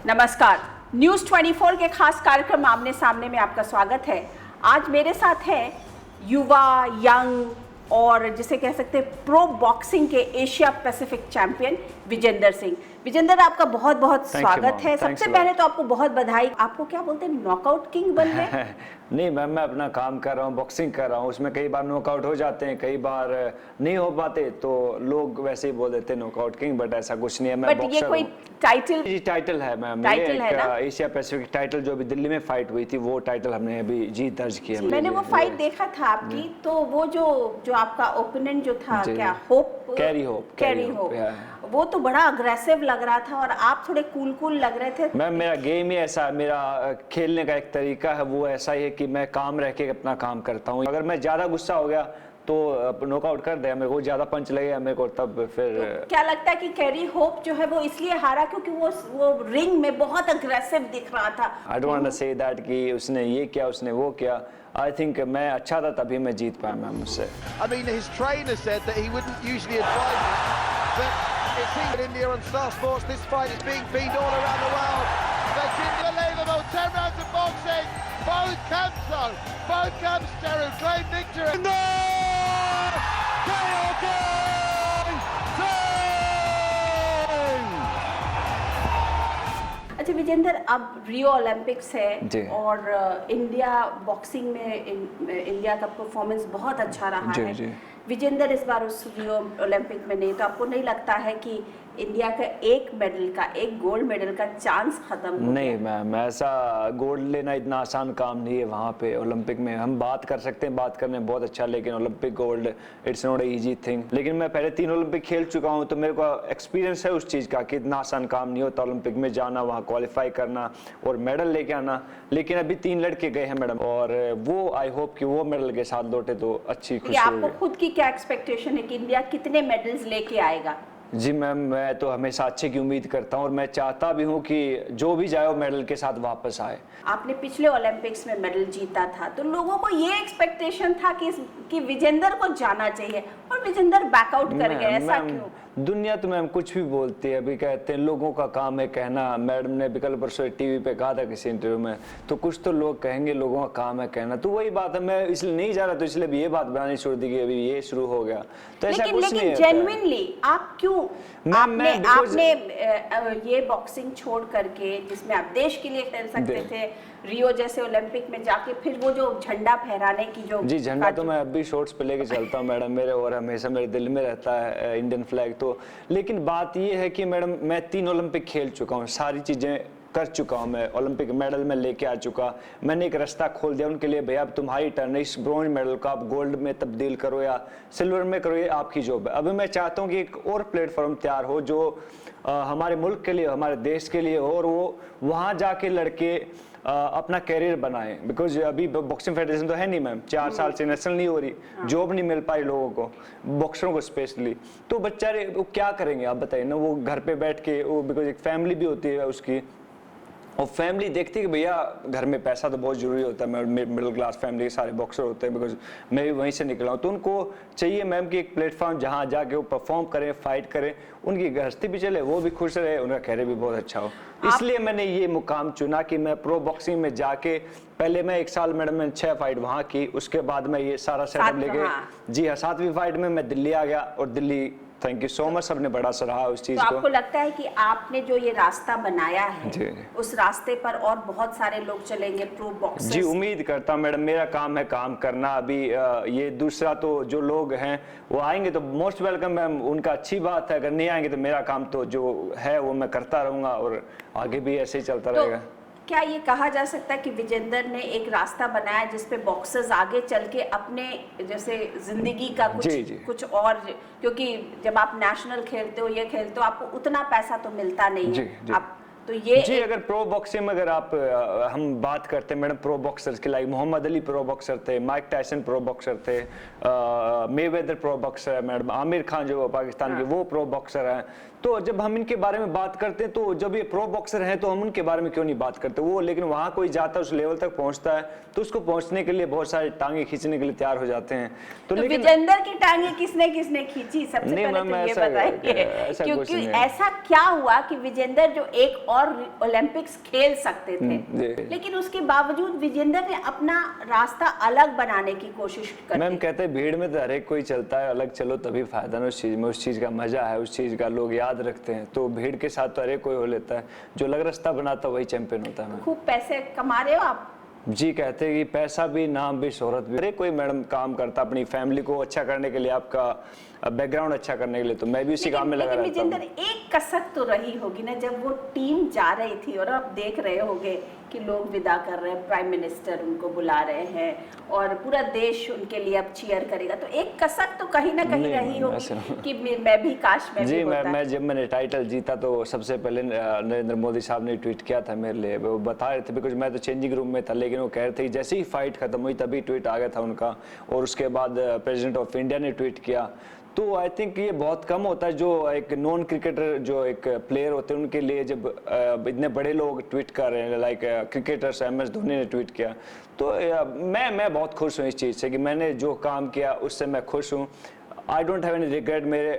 नमस्कार, न्यूज़ 24 के खास कार्यक्रम आमने सामने में आपका स्वागत है। आज मेरे साथ है युवा, यंग और जिसे कह सकते हैं प्रो बॉक्सिंग के Asia Pacific champion Vijender Singh. Vijender, आपका बहुत बहुत स्वागत है। सबसे पहले तो आपको बहुत बधाई। आपको क्या बोलते हैं, नॉकआउट किंग बन गए? नहीं मैम, मैं अपना काम कर रहा हूँ, बॉक्सिंग कर रहा हूँ। उसमें कई बार नॉकआउट हो जाते हैं, कई बार नहीं हो पाते, तो लोग वैसे ही बोल देते हैं नॉकआउट किंग, बट ऐसा कुछ नहीं है। मैं बट ये कोई टाइटल? जी टाइटल है मैम, टाइटल है ना? एशिया पैसिफिक टाइटल जो अभी दिल्ली में फाइट हुई थी, वो टाइटल हमने अभी जीत दर्ज की है। मैंने वो फाइट देखा था आपकी, तो वो जो आपका ओपोनेंट जो था, क्या कैरी होप, वो तो बड़ा अग्रेसिव लग रहा था और आप थोड़े कूल लग रहे थे। मैम मेरा गेम ही ऐसा, मेरा खेलने का एक तरीका है वो ऐसा ही है कि मैं काम रह के अपना काम करता हूँ। अगर मैं ज्यादा गुस्सा हो गया तो नॉकआउट कर दिया, मेरे को ज्यादा पंच लगेगा मेरे को, तब फिर तो क्या लगता है कि कैरी होप जो है वो इसलिए हारा क्योंकि वो रिंग में बहुत अग्रेसिव दिख रहा था? I don't want to say that कि उसने ये किया उसने वो किया। आई थिंक मैं अच्छा था तभी मैं जीत पाया मैम उससे। I mean, his trainer said that he wouldn't usually advise it, but it seems in India on Star Sports this fight is being feed all around the world. But unbelievable, 10 rounds of boxing, both camps though, both camps, Teru, claim victory. No! KO! अच्छा विजेंदर, अब Rio Olympics है और India boxing में India का performance बहुत अच्छा रहा है। विजेंदर इस बार उस रियो ओलंपिक में नहीं, तो आपको नहीं लगता है कि इंडिया का एक गोल्ड मेडल का चांस खत्म हो गया? नहीं मैम, ऐसा गोल्ड लेना इतना आसान काम नहीं है। वहाँ पे ओलंपिक में हम बात कर सकते हैं, बात करने में बहुत अच्छा, लेकिन Olympic gold it's not easy thing. लेकिन मैं पहले 3 ओलंपिक खेल चुका हूँ, तो मेरे को एक्सपीरियंस है उस चीज़ का कि इतना आसान काम नहीं होता ओलंपिक में जाना, वहाँ क्वालिफाई करना और मेडल लेके आना। लेकिन अभी 3 लड़के गए हैं मैडम, और वो आई होप कि वो मेडल के साथ लौटे तो अच्छी खुशी होगी। आपको खुद की क्या एक्सपेक्टेशन है कि इंडिया कितने मेडल्स लेके आएगा? जी मैम, मैं तो हमेशा अच्छे की उम्मीद करता हूँ और मैं चाहता भी हूँ कि जो भी जाए वो मेडल के साथ वापस आए। आपने पिछले ओलंपिक्स में मेडल जीता था, तो लोगों को ये एक्सपेक्टेशन था कि विजेंदर को जाना चाहिए और विजेंदर बैकआउट कर गए, ऐसा क्यों? दुनिया तो मैम कुछ भी बोलती है, अभी कहते हैं लोगों का काम है कहना। मैडम ने भी कल परसों टीवी पे कहा था किसी इंटरव्यू में, तो कुछ तो लोग कहेंगे लोगों का काम है कहना, तो वही बात है। मैं इसलिए नहीं जा रहा, तो इसलिए भी ये बात बनानी छोड़ दी कि अभी ये शुरू हो गया, तो ऐसा कुछ नहीं है। जेन्युइनली आप क्यों आपने ये बॉक्सिंग छोड़ करके, जिसमें आप देश के लिए कर सकते थे, रियो जैसे ओलंपिक में जाके फिर वो जो झंडा फहराने की जो जी झंडा तो मैं अभी शॉर्ट्स पे लेके चलता हूँ मैडम मेरे, और हमेशा मेरे दिल में रहता है इंडियन फ्लैग। तो लेकिन बात ये है कि मैडम मैं 3 ओलंपिक खेल चुका हूँ, सारी चीजें कर चुका हूँ, मैं ओलंपिक मेडल में लेके आ चुका। मैंने एक रास्ता खोल दिया उनके लिए, भैया अब तुम्हारी टर्न है, इस ब्रॉन्ज मेडल को आप गोल्ड में तब्दील करो या सिल्वर में करो, ये आपकी जॉब है। अभी मैं चाहता हूँ कि एक और प्लेटफॉर्म तैयार हो जो हमारे मुल्क के लिए, हमारे देश के लिए हो, और वो वहाँ जाके लड़के अपना कैरियर बनाए। बिकॉज अभी बॉक्सिंग फेडरेशन तो है नहीं मैम, 4 साल से नेशनल नहीं हो रही, जॉब नहीं मिल पाई लोगों को, बॉक्सरों को स्पेशली, तो बेचारे वो क्या करेंगे आप बताइए ना। वो घर पे बैठ के, वो बिकॉज एक फैमिली भी होती है उसकी, और फैमिली देखती है कि भैया घर में पैसा तो बहुत जरूरी होता है। मिडिल क्लास फैमिली के सारे बॉक्सर होते हैं, बिकॉज मैं भी वहीं से निकला हूँ, तो उनको चाहिए मैम कि एक प्लेटफॉर्म जहाँ जाके वो परफॉर्म करें, फाइट करें, उनकी गृहस्थी भी चले, वो भी खुश रहे, उनका कैरियर भी बहुत अच्छा हो। इसलिए मैंने ये मुकाम चुना कि मैं प्रो बॉक्सिंग में जाके, पहले मैं 1 साल मैडम मैंने 6 फाइट वहाँ की, उसके बाद मैं ये सारा सेटअप लेके, जी हाँ 7वीं फाइट में मैं दिल्ली आ गया, और Delhi thank you so much, सबने बड़ा सराहा उस चीज को। आपको लगता है कि आपने जो ये रास्ता बनाया है, उस रास्ते पर और बहुत सारे लोग चलेंगे प्रो बॉक्सर्स? जी उम्मीद करता हूँ मैडम, मेरा काम है काम करना। अभी ये दूसरा तो जो लोग हैं वो आएंगे तो मोस्ट वेलकम मैम, उनका अच्छी बात है। अगर नहीं आएंगे तो मेरा काम तो जो है वो मैं करता रहूंगा, और आगे भी ऐसे ही चलता रहेगा। क्या ये कहा जा सकता है कि विजेंदर ने एक रास्ता बनाया जिसपे बॉक्सर्स आगे चल के अपने जैसे जिंदगी का कुछ और, क्योंकि जब आप नेशनल खेलते हो, ये खेलते हो, आपको उतना पैसा तो मिलता नहीं है। आप तो ये जी अगर प्रो बॉक्सिंग में अगर आप हम बात करते हैं मैडम प्रो बॉक्सर्स के, like Muhammad Ali pro boxer थे, माइक टायसन प्रो बॉक्सर थे, मेवेदर प्रो बॉक्सर है मैडम, आमिर खान जो पाकिस्तान के वो प्रो बॉक्सर हैं। तो जब हम इनके बारे में बात करते हैं, तो जब ये प्रो बॉक्सर हैं तो हम उनके बारे में क्यों नहीं बात करते वो, लेकिन वहाँ कोई जाता है उस लेवल तक पहुँचता है, तो उसको पहुँचने के लिए बहुत सारे टांगे खींचने के लिए तैयार हो जाते हैं। तो विजेंदर की टांगे किसने किसने खींची, सबसे पहले तो ये बताइए, क्योंकि ऐसा क्या हुआ कि विजेंदर जो एक और ओलंपिक्स खेल सकते थे, लेकिन उसके बावजूद विजेंदर ने अपना रास्ता अलग बनाने की कोशिश की। मैम कहते हैं भीड़ में तो हर एक कोई चलता है, अलग चलो तभी फायदा ना उस चीज़ में, उस चीज़ का मजा है, उस चीज़ का लोग याद रखते हैं। तो भीड़ के साथ तो हर एक कोई हो लेता है, जो अलग रास्ता बनाता है वही चैंपियन होता है। खूब पैसे कमा रहे हो आप? जी, कहते हैं कि पैसा भी, नाम भी, शोहरत भी। अरे कोई मैडम काम करता अपनी फैमिली को अच्छा करने के लिए, आपका बैकग्राउंड अच्छा करने के लिए, तो मैं भी उसी काम में लगा रहता हूँ। विजेंदर, एक कसक तो रही होगी ना जब वो टीम जा रही थी और आप देख रहे होगे कि लोग विदा कर रहे हैं, प्राइम मिनिस्टर उनको बुला रहे हैं और पूरा देश उनके लिए अब चीयर करेगा, तो एक कसक तो कहीं ना कहीं रही होगी कि मैं भी काश मैं जी भी होता। मैं जब मैंने टाइटल जीता तो सबसे पहले नरेंद्र मोदी साहब ने ट्वीट किया था मेरे लिए, वो बता रहे थे, बिकॉज मैं तो चेंजिंग रूम में था, लेकिन वो कह रहे थे कि जैसे ही फाइट खत्म हुई तभी ट्वीट आ गया था उनका, और उसके बाद प्रेसिडेंट ऑफ इंडिया ने ट्वीट किया। तो आई थिंक ये बहुत कम होता है जो एक नॉन क्रिकेटर, जो एक प्लेयर होते हैं उनके लिए, जब इतने बड़े लोग ट्वीट कर रहे हैं, लाइक क्रिकेटर्स MS धोनी ने ट्वीट किया, तो मैं बहुत खुश हूँ इस चीज़ से कि मैंने जो काम किया उससे मैं खुश हूँ। I don't have any regret, मेरे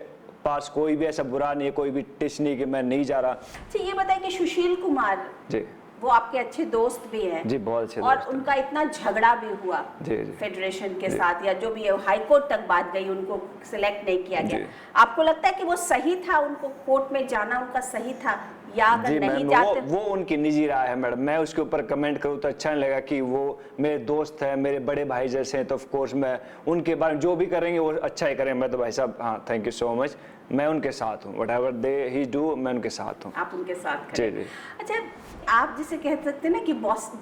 पास कोई भी ऐसा बुरा नहीं है, कोई भी टिच नहीं कि मैं नहीं जा रहा। अच्छा ये बताइए कि सुशील कुमार जी, वो आपके अच्छे दोस्त भी हैं जी, बहुत अच्छे और दोस्त हैं। उनका इतना झगड़ा भी हुआ जी, जी, फेडरेशन के साथ, या जो भी है हाई कोर्ट तक बात गई, उनको सिलेक्ट नहीं किया गया, जी। आपको लगता है कि वो सही था, उनको कोर्ट में जाना उनका सही था, या अगर जी नहीं मैम, जाते? वो उनकी निजी राय है मैडम, मैं उसके ऊपर कमेंट करूँ तो अच्छा नहीं लगेगा कि वो मेरे दोस्त हैं, मेरे बड़े भाई जैसे हैं, तो ऑफ कोर्स मैं उनके बारे में जो भी करेंगे वो अच्छा ही करेंगे। मैं तो भाई साहब, हाँ, थैंक यू सो मच, मैं उनके साथ हूँ, what ever they he do, मैं उनके साथ हूँ। आप उनके साथ जी, करें। जी। अच्छा, आप जिसे कह सकते हैं ना कि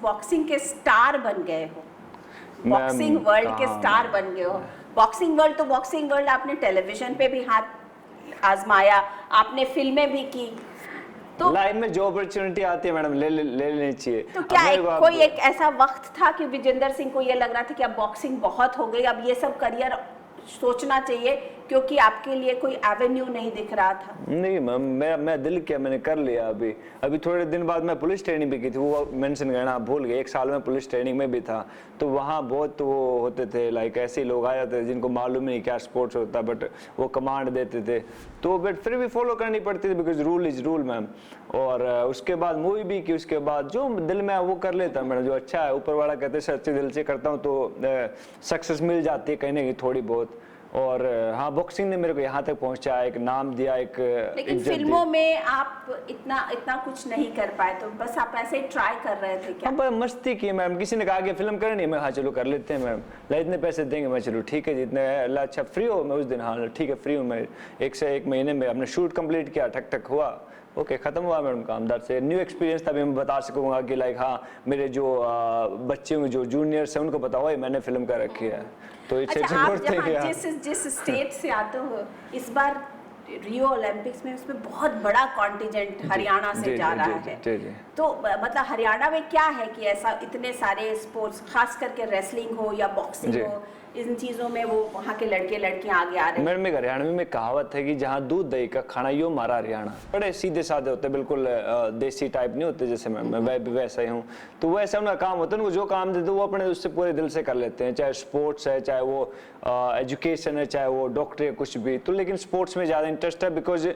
बॉक्सिंग के स्टार बन गए हो, बॉक्सिंग वर्ल्ड के स्टार बन गए हो। बॉक्सिंग वर्ल्ड तो बॉक्सिंग वर्ल्ड, आपने टेलीविजन पे भी हाथ आजमाया, आपने फिल्में भी की, तो लाइफ में जो अपॉर्चुनिटी आती है मैडम ले लेनी चाहिए। तो क्या कोई एक ऐसा वक्त था कि विजेंदर सिंह को ये लग रहा था कि अब बॉक्सिंग बहुत हो गई, अब ये सब करियर सोचना चाहिए, क्योंकि आपके लिए कोई एवेन्यू नहीं दिख रहा था? नहीं मैम, मैं दिल किया, मैंने कर लिया। अभी थोड़े दिन बाद मैं पुलिस ट्रेनिंग भी की थी, वो मेंशन करना भूल गए। 1 साल में पुलिस ट्रेनिंग में भी था, तो वहाँ बहुत वो होते थे, लाइक ऐसे लोग आ जाते थे जिनको मालूम नहीं क्या स्पोर्ट्स होता, बट वो कमांड देते थे, तो बट फिर भी फॉलो करनी पड़ती थी, because rule is rule ma'am. और उसके बाद मूवी भी की, उसके बाद जो दिल में वो कर लेता मैडम, जो अच्छा है, ऊपर वाला कहते हैं सच्चे दिल से करता हूँ तो सक्सेस मिल जाती है कहीं ना कहीं थोड़ी बहुत। और हाँ, बॉक्सिंग ने मेरे को यहाँ तक पहुँचा, एक नाम दिया, एक लेकिन फिल्मों में आप इतना कुछ नहीं कर पाए, तो बस आप ऐसे ही ट्राई कर रहे थे क्या? हाँ, मस्ती की मैम, किसी ने कहा कि फिल्म करनी है, मैं हाँ चलो कर लेते हैं मैम, ला इतने पैसे देंगे, मैं चलो ठीक है, जितने अल्लाह अच्छा फ्री हो, मैं उस दिन हाँ ठीक है फ्री हूँ, मैं 1 से 1 महीने में अपने शूट कंप्लीट किया, ठक ठक हुआ, ओके खत्म हुआ मैडम काम। दर से न्यू एक्सपीरियंस था, मैं बता सकूंगा कि लाइक हाँ, मेरे जो बच्चे होंगे, जो जूनियर्स हैं, उनको पता हो मैं फिल्म कर रखी है, तो अच्छा, आप जहाँ जिस स्टेट से आते हो, इस बार रियो ओलंपिक्स में उसमें बहुत बड़ा कॉन्टिजेंट हरियाणा से जा रहा है, तो मतलब हरियाणा में क्या है कि ऐसा इतने सारे स्पोर्ट्स, खास करके रेसलिंग हो या बॉक्सिंग हो, इन चीजों में वो वहाँ के लड़के लड़कियां आगे आ रहे हैं? मैडम, हरियाणवी में कहावत है कि जहाँ दूध दही का खाना यो मारा हरियाणा। बड़े सीधे साधे होते, बिल्कुल देसी टाइप नहीं होते, जैसे मैं भी वैसा ही हूँ, तो वैसा उनका काम होता है, उनको जो काम देते वो अपने उससे पूरे दिल से कर लेते हैं, चाहे स्पोर्ट्स है, चाहे वो एजुकेशन है, चाहे वो डॉक्टर है, कुछ भी। तो लेकिन स्पोर्ट्स में ज़्यादा इंटरेस्ट है, बिकॉज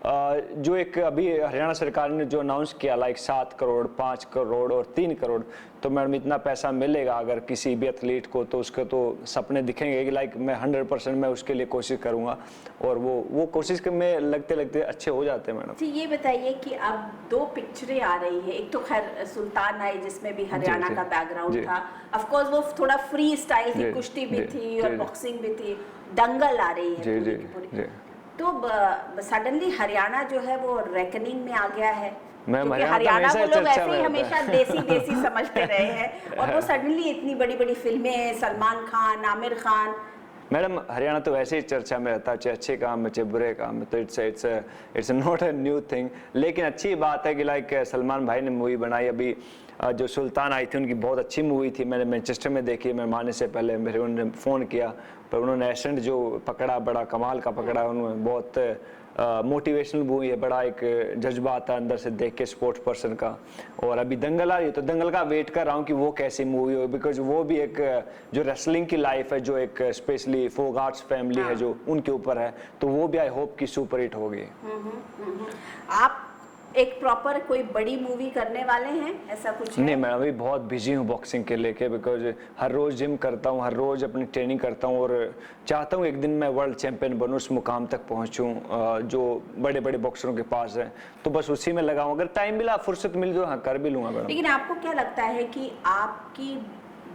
जो एक अभी हरियाणा सरकार ने जो अनाउंस किया, लाइक 7 करोड़, 5 करोड़ और 3 करोड़, तो मैडम इतना पैसा मिलेगा अगर किसी भी एथलीट को, तो उसके तो सपने दिखेंगे कि लाइक मैं 100% मैं उसके लिए कोशिश करूंगा, और वो कोशिश में लगते लगते अच्छे हो जाते हैं मैडम। जी, ये बताइए कि अब 2 पिक्चरें आ रही है, एक तो खैर सुल्तान आई जिसमें भी हरियाणा का बैकग्राउंड था, ऑफ कोर्स वो थोड़ा फ्री स्टाइल थी, कुश्ती भी थी और बॉक्सिंग भी थी, दंगल आ रही है पूरी, तो सडनली हरियाणा जो है वो रेकनिंग में आ गया है, क्योंकि हरियाणा को लोग ऐसे ही हमेशा देसी समझते रहे हैं, और वो सडनली इतनी बड़ी बड़ी फिल्में, सलमान खान, आमिर खान। मैडम, हरियाणा तो वैसे ही चर्चा में रहता है, चाहे अच्छे काम में चाहे बुरे काम में, तो it's not a new thing. लेकिन अच्छी बात है कि लाइक सलमान भाई ने मूवी बनाई, अभी जो सुल्तान आई थी उनकी बहुत अच्छी मूवी थी, मैंने मैनचेस्टर में देखी, मैं माने से पहले मेरे उन्होंने फ़ोन किया, पर उन्होंने एक्सेंट जो पकड़ा, बड़ा कमाल का पकड़ा, उन्होंने बहुत मोटिवेशनल मूवी है, बड़ा एक जज्बा आता है अंदर से देख के स्पोर्ट्स पर्सन का। और अभी दंगल आ रही है, तो दंगल का वेट कर रहा हूँ कि वो कैसी मूवी हो, बिकॉज वो भी एक जो रेसलिंग की लाइफ है, जो एक स्पेशली फोगाट्स फैमिली है जो उनके ऊपर है, तो वो भी आई होप कि सुपर हिट होगी। आप एक प्रॉपर कोई बड़ी मूवी करने वाले हैं, ऐसा कुछ है? नहीं मैडम, अभी बहुत बिजी हूँ बॉक्सिंग के लेके, बिकॉज हर रोज़ जिम करता हूँ, हर रोज़ अपनी ट्रेनिंग करता हूँ और चाहता हूँ एक दिन मैं वर्ल्ड चैंपियन बनूँ, उस मुकाम तक पहुँचूँ जो बड़े बड़े बॉक्सरों के पास है। तो बस उसी में लगा हूँ, अगर टाइम मिला, फुर्सत मिल जो, हाँ कर भी लूँगा मैडम। लेकिन आपको क्या लगता है कि आपकी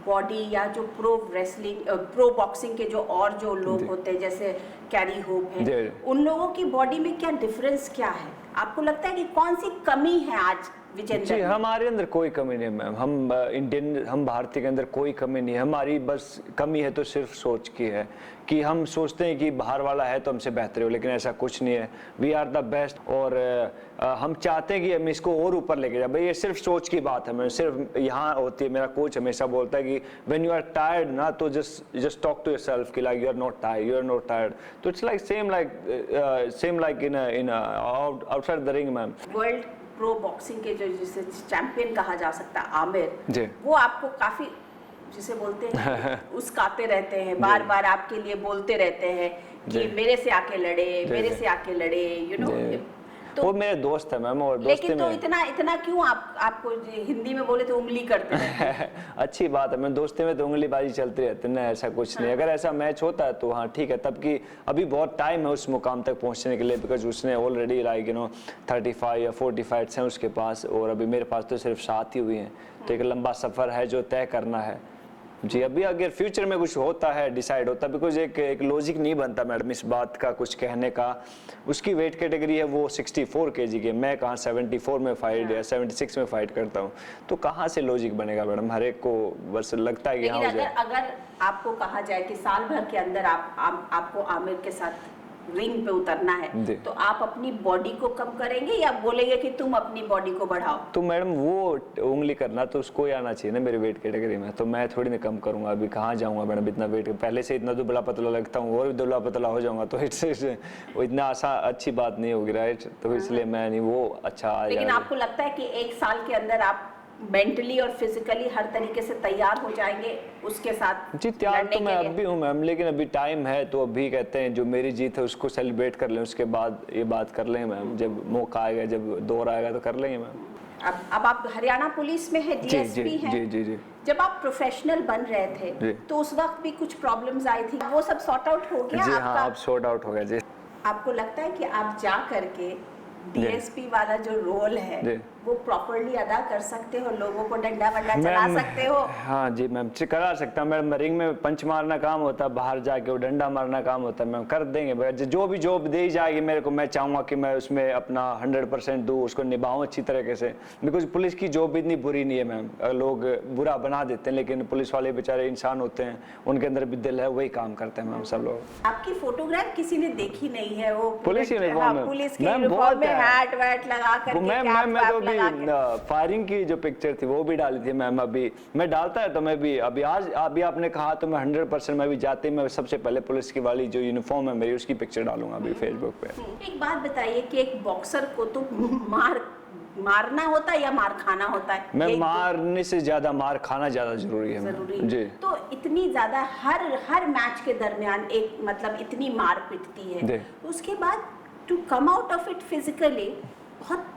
बॉडी या जो प्रो बॉक्सिंग के जो और जो लोग होते हैं जैसे कैरी होप है, उन लोगों की बॉडी में क्या डिफरेंस क्या है? आपको लगता है कि कौन सी कमी है आज विजेंद्र जी, में? हमारे अंदर कोई कमी नहीं मैम, हम इंडियन, हम भारतीय के अंदर कोई कमी नहीं है। हमारी बस कमी है तो सिर्फ सोच की है कि हम सोचते हैं कि बाहर वाला है तो हमसे बेहतर हो, लेकिन ऐसा कुछ नहीं है। वी आर द बेस्ट और हम चाहते हैं कि हम इसको और ऊपर लेके जाए। भाई ये सिर्फ सोच की बात है, मैं सिर्फ यहाँ होती है। मेरा कोच हमेशा बोलता है कि व्हेन यू आर टायर्ड ना, तो जस्ट टॉक टू योरसेल्फ कि like you are not tired, you are not tired. तो it's like same like in outside the ring ma'am. World pro boxing के जो जिसे चैंपियन कहा जा सकता है आमिर जी, वो आपको काफी जिसे बोलते हैं उसकाते रहते हैं, बार बार आपके लिए बोलते रहते हैं कि मेरे से आके लड़े, मेरे से आके लड़े, यू नो। तो वो मेरे दोस्त है मैम, और दोस्ती लेकिन तो में इतना क्यों आपको हिंदी में बोले तो उंगली करते हैं? अच्छी बात है मैम, दोस्ती में तो उंगलीबाजी चलती रहती है ना, ऐसा कुछ नहीं। अगर ऐसा मैच होता है तो हाँ ठीक है, तब की अभी बहुत टाइम है उस मुकाम तक पहुंचने के लिए, बिकॉज उसने ऑलरेडी लाइक 35 या 40 फाइट्स हैं उसके पास, और अभी मेरे पास तो सिर्फ 7 ही हुई हैं। तो एक लंबा सफ़र है जो तय करना है जी। अभी अगर फ्यूचर में कुछ होता है, डिसाइड होता है, बिकॉज एक लॉजिक नहीं बनता मैडम इस बात का कुछ कहने का। उसकी वेट कैटेगरी है वो 64 kg की, मैं कहाँ 74 में फाइट या 76 में फाइट करता हूँ, तो कहाँ से लॉजिक बनेगा मैडम? हर एक को बस लगता है कि हाँ हो जाए। अगर आपको कहा जाए कि साल भर के अंदर आपको आमिर के साथ रिंग पे उतरना है, तो आप अपनी बॉडी को कम करेंगे या बोलेंगे कि तुम अपनी बॉडी को बढ़ाओ? तो मैडम वो उंगली करना तो उसको ही आना चाहिए ना मेरे वेट कैटेगरी में, तो मैं थोड़ी ना कम करूंगा। अभी कहाँ जाऊंगा मैडम इतना वेट, पहले से इतना दुबला पतला लगता हूँ और दुबला पतला हो जाऊंगा, तो वो इतना आसान अच्छी बात नहीं होगी, राइट? तो इसलिए मैं नहीं वो अच्छा आ लेकिन आपको लगता है कि एक साल के अंदर आप मेंटली और फिजिकली हर तरीके से तैयार हो जाएंगे उसके साथ? जी तैयार तो मैं अब भी हूँ मैम, लेकिन अभी टाइम है, तो अभी कहते हैं जो मेरी जीत है उसको सेलिब्रेट कर लें, उसके बाद ये बात कर लेंगे मैम। जब मौका आएगा, जब दौर आएगा तो कर लेंगे मैम। अब आप हरियाणा पुलिस में है, डीएसपी हैं। जी जी जी। जब आप प्रोफेशनल बन रहे थे तो उस वक्त भी कुछ प्रॉब्लम्स आई थी, वो सब सॉर्ट आउट हो गया? जी आपका? हाँ, अब सॉर्ट आउट हो गया जी। आपको लगता है कि आप जा करके डीएसपी वाला जो रोल है वो प्रॉपर्ली अदा कर सकते हो, लोगों को डंडा वंडा चला सकते हो? हाँ जी मैम, करा सकता हूँ मैम। रिंग में पंच मारना काम होता है, बाहर जाके वो डंडा मारना काम होता है मैम, कर देंगे। जो भी जॉब दी जाएगी मेरे को, मैं चाहूँगा कि मैं उसमें अपना 100% दूँ, उसको निभाऊँ अच्छी तरीके से। बिकॉज पुलिस की जॉब इतनी बुरी नहीं है मैम, लोग बुरा बना देते हैं, लेकिन पुलिस वाले बेचारे इंसान होते हैं, उनके अंदर भी दिल है, वही काम करते हैं मैम सब लोग। आपकी फोटोग्राफ किसी ने देखी नहीं है, वो पुलिस यूनिफॉर्म में, पुलिस के यूनिफॉर्म में हैट वैट लगा करके मैं तो भी फायरिंग की जो पिक्चर थी वो भी डाली थी मैम। अभी मैं डालता है तो मैं भी अभी आपने कहा तो मैं 100% मैं भी जाते मैं सबसे पहले पुलिस की वाली जो यूनिफॉर्म है मेरी उसकी पिक्चर डालूंगा अभी फेसबुक पे। एक बात बताइए कि एक बॉक्सर को तो मारना होता है या मार खाना होता है? मैं मारने से ज्यादा मार खाना ज्यादा जरूरी है जी। तो इतनी ज्यादा हर मैच के दरमियान एक मतलब इतनी मार पिटती है, तो उसके बाद to come out of it physically बहुत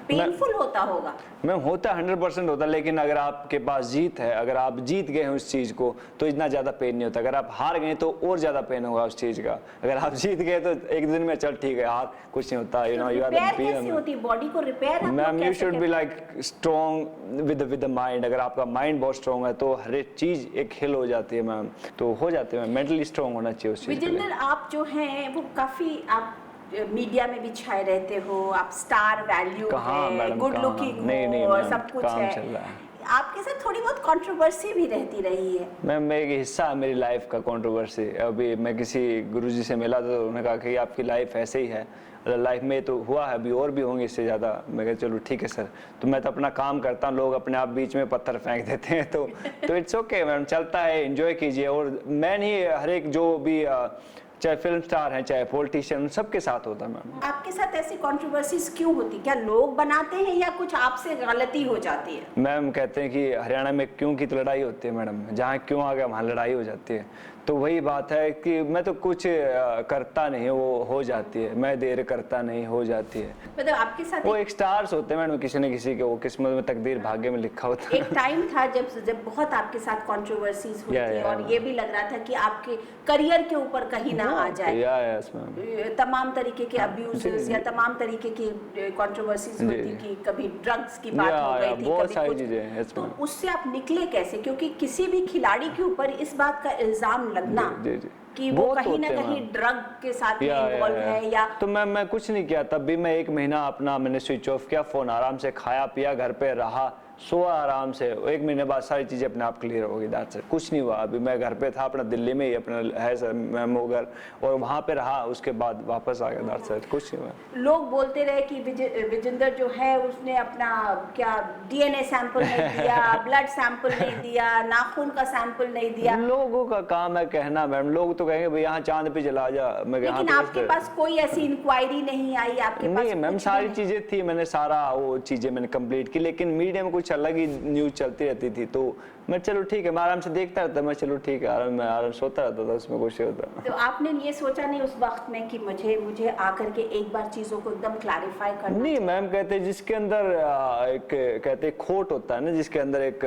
पेनफुल होता होगा। मैम होता 100% होता, लेकिन अगर आपके पास जीत है, अगर आप जीत गए हैं उस चीज को तो इतना ज्यादा पेन नहीं होता। अगर आप हार गए तो और ज्यादा पेन होगा उस चीज का। अगर आप जीत गए तो एक दिन में चल ठीक है हार कुछ नहीं होता, you know you are the कैसे होती बॉडी को repair? Ma'am you should be like strong with the mind. अगर आपका माइंड बहुत स्ट्रांग है तो हर एक चीज एक हिल हो जाती है मैम, तो हो जाती है। मेंटली स्ट्रांग होना चाहिए उस चीज के लिए। विजेंद्र आप जो हैं वो काफी आप मीडिया में भी छाए रहते हो, आप स्टार वैल्यू है, गुड लुकिंग हो और सब कुछ है। आपके साथ थोड़ी बहुत कंट्रोवर्सी भी रहती रही है मैम, एक हिस्सा है मेरी लाइफ का कंट्रोवर्सी। अभी मैं किसी गुरुजी से मिला तो उन्होंने कहा कि आपकी लाइफ ऐसे ही है, लाइफ में तो हुआ है, अभी और भी होंगे इससे ज़्यादा। मैं कहा चलो ठीक है सर, तो मैं तो अपना काम करता हूँ, लोग अपने आप बीच में पत्थर फेंक देते हैं तो इट्स ओके मैम, चलता है, एंजॉय कीजिए। और मैं नहीं, हर एक जो भी चाहे फिल्म स्टार हैं चाहे पॉलिटिशियन सबके साथ होता है मैम। आपके साथ ऐसी कंट्रोवर्सीज क्यों होती? क्या लोग बनाते हैं या कुछ आपसे गलती हो जाती है? मैम कहते हैं कि हरियाणा में क्यों की तो लड़ाई होती है मैडम, जहाँ क्यों आ गया वहाँ लड़ाई हो जाती है। तो वही बात है कि मैं तो कुछ करता नहीं, वो हो जाती है, मैं देर करता नहीं, हो जाती है। मतलब आपके साथ वो एक स्टार्स होते हैं मैडम, किसी न किसी के वो किस्मत में, तकदीर भाग्य में लिखा होता है। एक टाइम था जब बहुत आपके साथ कंट्रोवर्सीज हुई थी और ये भी लग रहा था कि आपके करियर के ऊपर कहीं ना आ जाए, तमाम तरीके के अब्यूजेस या तमाम तरीके की कंट्रोवर्सीज हुई थी कि कभी ड्रग्स की बात हो गई थी, बहुत कभी सारी कुछ। चीजें। तो उससे आप निकले कैसे? क्योंकि किसी भी खिलाड़ी के ऊपर इस बात का इल्जाम लगना कि वो कहीं ना कहीं ड्रग के साथ में इन्वॉल्व है या तो मैं कुछ नहीं किया, तब भी मैं 1 महीना अपना मैंने स्विच ऑफ किया फोन, आराम से खाया पिया, घर पे रहा, सोया आराम से। 1 महीने बाद सारी चीजें अपने आप क्लियर हो गई। दैट्स इट, कुछ नहीं हुआ। अभी मैं घर पे था अपना, दिल्ली में ही अपना है सर मेमो घर, और वहां पे रहा, उसके बाद वापस आ गया। दैट्स इट, कुछ नहीं हुआ। लोग बोलते रहे कि विजेंदर जो है उसने अपना क्या डीएनए सैंपल नहीं दिया, ब्लड सैंपल नहीं दिया, नाखून का सैंपल नहीं दिया। लोगों का काम है कहना मैम, लोग तो कहेंगे भाई यहाँ चांद पे चला जा, मैं लेकिन आपके पास कोई ऐसी इंक्वायरी नहीं आई? आपके पास नहीं मैम, सारी चीजें थी, मैंने सारा वो चीजें मैंने कंप्लीट की, लेकिन मीडिया में कुछ अलग ही न्यूज चलती रहती थी। तो मैं चलो ठीक है, मैं आराम से देखता रहता, मैं चलो ठीक है, आराम सोता रहता था, उसमें कुछ होता। तो आपने ये सोचा नहीं उस वक्त में कि मुझे आकर के एक बार चीजों को एकदम क्लैरिफाई करना? नहीं मैम, कहते जिसके अंदर एक कहते खोट होता है ना, जिसके अंदर एक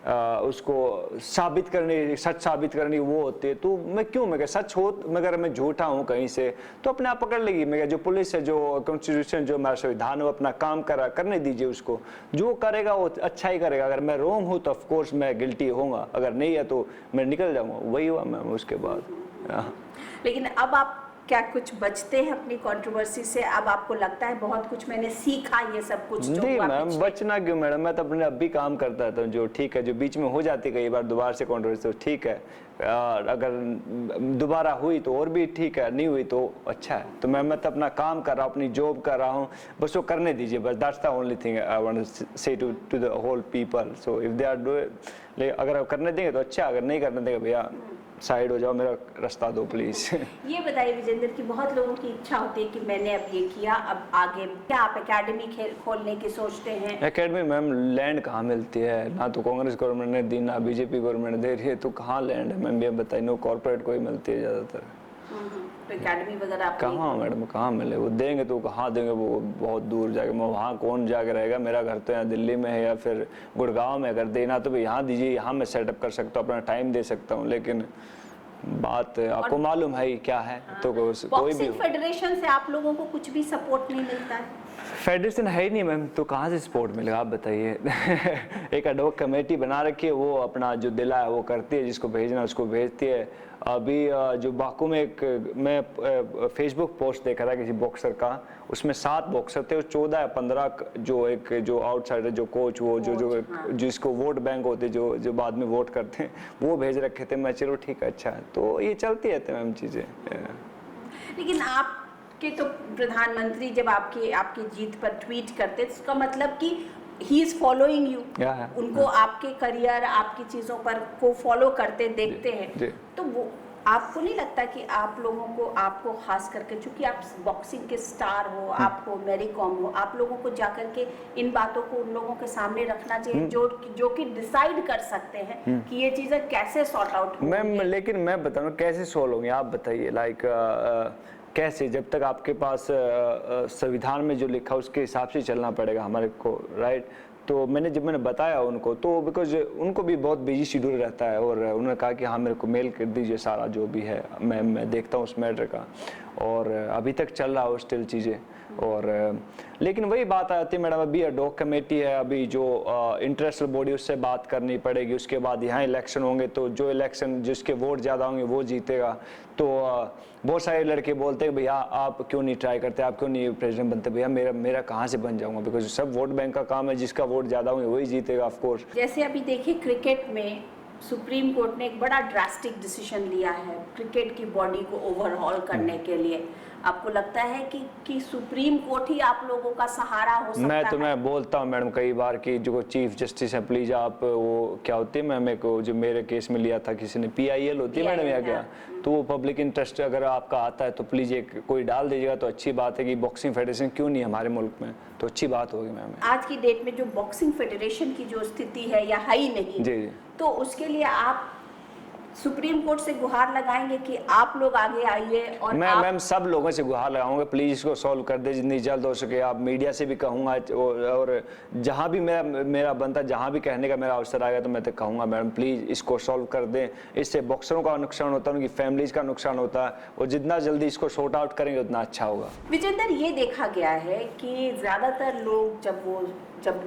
उसको साबित करनी, सच साबित करनी वो होती है। तो मैं क्यों, मैं सच हो, मगर मैं झूठा हूँ कहीं से तो अपने आप पकड़ लेगी। मैं जो पुलिस है, जो कॉन्स्टिट्यूशन, जो हमारा संविधान है, अपना काम करने दीजिए उसको, जो करेगा वो अच्छा ही करेगा। अगर मैं रॉन्ग हूँ तो ऑफ कोर्स मैं गिल्टी होऊंगा, अगर नहीं है तो मैं निकल जाऊंगा। वही हुआ मैम उसके बाद। लेकिन अब आप क्या कुछ बचते हैं अपनी कंट्रोवर्सी से? अब आपको लगता है बहुत कुछ मैंने सीखा ये सब कुछ? नहीं मैम, बचना क्यों मैडम, मैं तो अपने अब भी काम करता था, जो ठीक है, जो बीच में हो जाती कई बार दोबारा से कंट्रोवर्सी तो ठीक है, अगर दोबारा हुई तो और भी ठीक है, नहीं हुई तो अच्छा है। तो मैं तो अपना काम कर रहा हूँ, अपनी जॉब कर रहा हूँ, बस वो करने दीजिए, बस that's the only thing I want to say to the whole people. So if they are doing, अगर करने देंगे तो अच्छा, अगर नहीं करने देंगे भैया साइड हो जाओ, मेरा रास्ता दो प्लीज। ये बताइए विजेंद्र की बहुत लोगों की इच्छा होती है कि मैंने अब ये किया, अब आगे क्या आप एकेडमी खोलने की सोचते हैं? एकेडमी मैम, लैंड कहाँ मिलती है? ना तो कांग्रेस गवर्नमेंट ने दी, ना बीजेपी गवर्नमेंट दे रही है, तो कहाँ लैंड है मैम? ये बताइए, नो कॉर्पोरेट को ही मिलती है ज़्यादातर। तो एकेडमी वगैरह कहाँ मैडम, कहाँ मिले? वो देंगे तो कहाँ देंगे, वो बहुत दूर जाके, मैं वहाँ कौन जाके रहेगा? मेरा घर तो यहाँ दिल्ली में है या फिर गुड़गांव में। अगर देना तो भी यहाँ दीजिए, यहाँ मैं सेटअप कर सकता हूँ, अपना टाइम दे सकता हूँ। लेकिन बात आपको मालूम है क्या है? तो कोई भी फेडरेशन से आप लोगों को कुछ भी सपोर्ट नहीं मिलता है? फेडरेशन है ही नहीं मैम, तो कहाँ से सपोर्ट मिलेगा आप बताइए? एक एडवोक कमेटी बना रखी है, वो अपना जो दिला है वो करती है, जिसको भेजना उसको भेजती है। अभी जो बाकू में मैं फेसबुक पोस्ट देखा था किसी बॉक्सर का, उसमें 7 बॉक्सर थे और 14 या 15 जो आउटसाइडर, जो कोच, वो जो जिसको वोट बैंक होते, जो बाद में वोट करते हैं, वो भेज रखे थे। मैं चलो ठीक है, अच्छा है। तो ये चलती रहती है मैम चीज़ें। लेकिन आपके तो प्रधानमंत्री जब आपकी जीत पर ट्वीट करते, इसका मतलब कि ही इज फॉलोइंग यू, उनको आपके करियर, आपकी चीजों पर को फॉलो करते देखते हैं। तो वो आपको नहीं लगता कि आप लोगों को, आपको खास करके चूंकि आप बॉक्सिंग के स्टार हो, आपको मैरी कॉम हो, आप लोगों को जाकर के इन बातों को उन लोगों के सामने रखना चाहिए जो कि डिसाइड कर सकते हैं कि ये चीजें कैसे सॉर्ट आउट होंगी? मैम लेकिन मैं बताऊँ कैसे सॉल्व होंगे, आप बताइए। लाइक कैसे? जब तक आपके पास संविधान में जो लिखा उसके हिसाब से चलना पड़ेगा हमारे को, राइट? तो जब मैंने बताया उनको, तो बिकॉज उनको भी बहुत बिजी शेड्यूल रहता है, और उन्होंने कहा कि हाँ मेरे को मेल कर दीजिए सारा जो भी है, मैं देखता हूँ उस मैटर का। और अभी तक चल रहा हो स्टिल चीज़ें। और लेकिन वही बात आती है मैडम, अभी एडहॉक कमेटी है, अभी जो इंटरेस्टेड बॉडी उससे बात करनी पड़ेगी। उसके बाद यहाँ इलेक्शन होंगे, तो जो इलेक्शन जिसके वोट ज़्यादा होंगे वो जीतेगा। तो बहुत सारे लड़के बोलते हैं भैया आप क्यों नहीं ट्राई करते, आप क्यों नहीं प्रेसिडेंट बनते? भैया मेरा कहाँ से बन जाऊँगा? बिकॉज सब वोट बैंक का काम है, जिसका वोट ज़्यादा होंगे वही जीतेगा ऑफ कोर्स। जैसे अभी देखिए क्रिकेट में सुप्रीम कोर्ट ने एक बड़ा ड्रास्टिक डिसीजन लिया है क्रिकेट की बॉडी को ओवरहॉल करने के लिए। आपको लगता है कि सुप्रीम कोर्ट ही आप लोगों का सहारा हो सकता है? मैं बोलता हूँ मैडम कई बार कि जो चीफ जस्टिस है, प्लीज आप, वो क्या होती है मैम, मेरे को जो मेरे केस में लिया था किसी ने, PIL होती है मैडम या क्या, तो वो पब्लिक इंटरेस्ट अगर आपका आता है तो प्लीज एक कोई डाल दीजिएगा तो अच्छी बात है। कि बॉक्सिंग फेडरेशन क्यों नहीं हमारे मुल्क में, तो अच्छी बात होगी मैम। आज की डेट में जो बॉक्सिंग फेडरेशन की जो स्थिति है या है ही नहीं, जी, तो उसके लिए आप सुप्रीम कोर्ट से गुहार लगाएंगे कि आप लोग आगे आइए और मैं आप... मैम सब लोगों से गुहार लगाऊंगा, प्लीज इसको सॉल्व कर दे जितनी जल्द हो सके। आप मीडिया से भी कहूंगा और जहां भी मेरा बनता, जहां भी कहने का मेरा अवसर आएगा तो मैं तो कहूंगा मैडम प्लीज इसको सॉल्व कर दें। इससे बॉक्सरों का नुकसान होता है, उनकी फैमिलीज का नुकसान होता है, और जितना जल्दी इसको सॉर्ट आउट करेंगे उतना अच्छा होगा। विजेंदर, ये देखा गया है कि ज़्यादातर लोग जब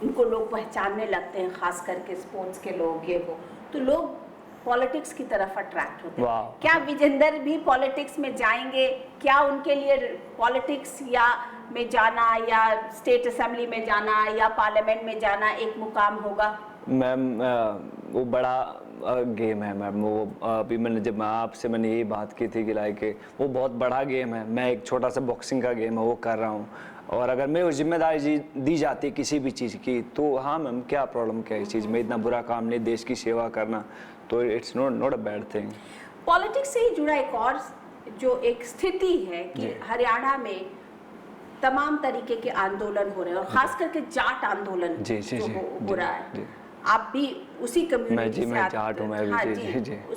उनको लोग पहचानने लगते हैं, खास करके स्पोर्ट्स के लोग, ये वो, तो लोग पॉलिटिक्स की तरफ अट्रैक्ट होते हैं। क्या विजेंदर भी पॉलिटिक्स में जाएंगे? क्या उनके लिए पॉलिटिक्स में जाना या स्टेट असेंबली में जाना या पार्लियामेंट में जाना एक मुकाम होगा? मैम वो बड़ा गेम है मैम। वो अभी जब मैंने यही बात की थी कि लाइक वो बहुत बड़ा गेम है। मैं एक छोटा सा बॉक्सिंग का गेम है वो कर रहा हूँ, और अगर मैं वो जिम्मेदारी दी जाती है किसी भी चीज़ की तो हाँ मैम, क्या प्रॉब्लम क्या है इस चीज़ में? इतना बुरा काम नहीं, देश की सेवा करना, तो it's not a bad thing. Politics से ही जुड़ा एक और जो एक स्थिति है कि हरियाणा में तमाम तरीके के आंदोलन हो रहे हैं, और खास करके जाट आंदोलन हो रहा है। आप भी उसी कम्युनिटी से आते हैं।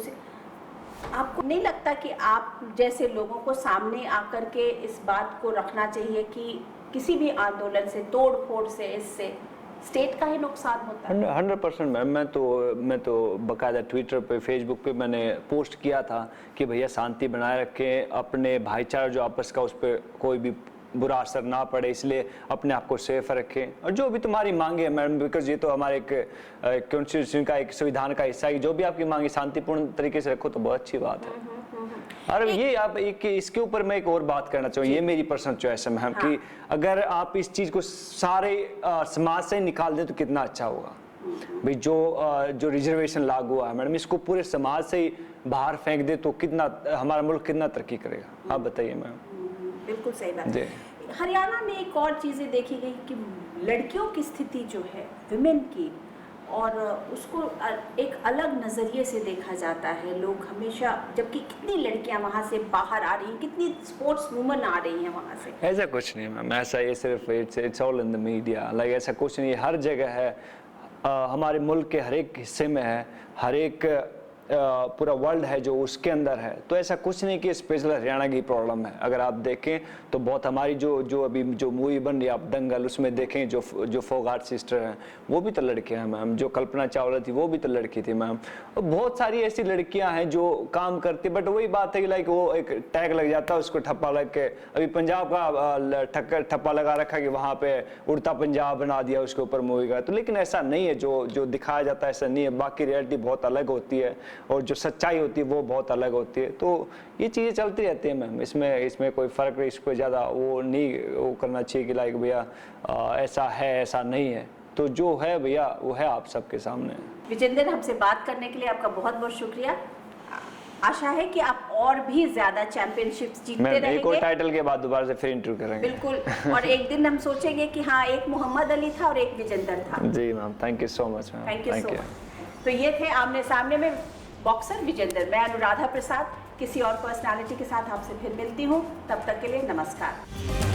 आपको नहीं लगता कि आप जैसे लोगों को सामने आकर के इस बात को रखना चाहिए कि किसी भी आंदोलन से, तोड़ फोड़ से, इससे स्टेट का ही नुकसान होता है? 100% मैम। मैं तो बकायदा ट्विटर पे, फेसबुक पे मैंने पोस्ट किया था कि भैया शांति बनाए रखें, अपने भाईचारा जो आपस का, उस पर कोई भी बुरा असर ना पड़े, इसलिए अपने आप को सेफ रखें। और जो भी तुम्हारी मांगे है मैडम, बिकॉज ये तो हमारे एक कॉन्स्टिट्यूशन का, एक संविधान का हिस्सा है, जो भी आपकी मांगे शांतिपूर्ण तरीके से रखो तो बहुत अच्छी बात है। और ये आप इसके ऊपर मैं एक और बात करना चाहूँ, ये मेरी पर्सनल चॉइस है मैम, कि अगर आप इस चीज़ को सारे समाज से निकाल दें तो कितना अच्छा होगा। भाई जो रिजर्वेशन लागू हुआ है मैडम, इसको पूरे समाज से ही बाहर फेंक दे तो कितना हमारा मुल्क कितना तरक्की करेगा? आप बताइए मैम। बिल्कुल सही बात है। हरियाणा में एक और चीज़ें देखी गई कि लड़कियों की स्थिति जो है, विमेन की, और उसको एक अलग नज़रिए से देखा जाता है। लोग हमेशा, जबकि कितनी लड़कियां वहाँ से बाहर आ रही हैं, कितनी स्पोर्ट्स वुमन आ रही हैं वहाँ से। ऐसा कुछ नहीं मैम, ऐसा ये सिर्फ it's all in the media, like ऐसा कुछ नहीं, हर जगह है, हमारे मुल्क के हर एक हिस्से में है, हर एक पूरा वर्ल्ड है जो उसके अंदर है। तो ऐसा कुछ नहीं कि स्पेशल हरियाणा की प्रॉब्लम है। अगर आप देखें तो बहुत हमारी जो अभी जो मूवी बन रही है, आप दंगल, उसमें देखें जो फोगाट सिस्टर हैं वो भी तो लड़कियां हैं मैम, जो कल्पना चावला थी वो भी तो लड़की थी मैम, और बहुत सारी ऐसी लड़कियां हैं जो काम करती। बट वही बात है कि लाइक वो एक टैग लग जाता है, उसको ठप्पा लग के, अभी पंजाब का ठप्पा लगा रखा कि वहाँ पे उड़ता पंजाब बना दिया उसके ऊपर मूवी का। तो लेकिन ऐसा नहीं है, जो दिखाया जाता है ऐसा नहीं है। बाकी रियलिटी बहुत अलग होती है और जो सच्चाई होती है वो बहुत अलग होती है। तो ये चीज़ें चलती रहती है मैम, इसमें कोई फ़र्क नहीं, इसको ज़्यादा वो नहीं वो करना चाहिए कि लाइक भैया ऐसा है ऐसा नहीं है। तो जो है भैया वो है आप सबके सामने। विजेंदर, हमसे बात करने के लिए आपका बहुत बहुत शुक्रिया। आशा है कि आप और भी ज्यादा चैंपियनशिप्स जीतते रहेंगे। एक और टाइटल के बाद दोबारा से फिर इंटरव्यू करेंगे। बिल्कुल। और एक दिन हम सोचेंगे कि हाँ, एक मोहम्मद अली था और एक विजेंदर था। जी ma'am, thank you so much ma'am. Thank you so much. तो ये थे आमने सामने में बॉक्सर विजेंदर। मैं अनुराधा प्रसाद किसी और पर्सनालिटी के साथ आपसे फिर मिलती हूँ, तब तक के लिए नमस्कार।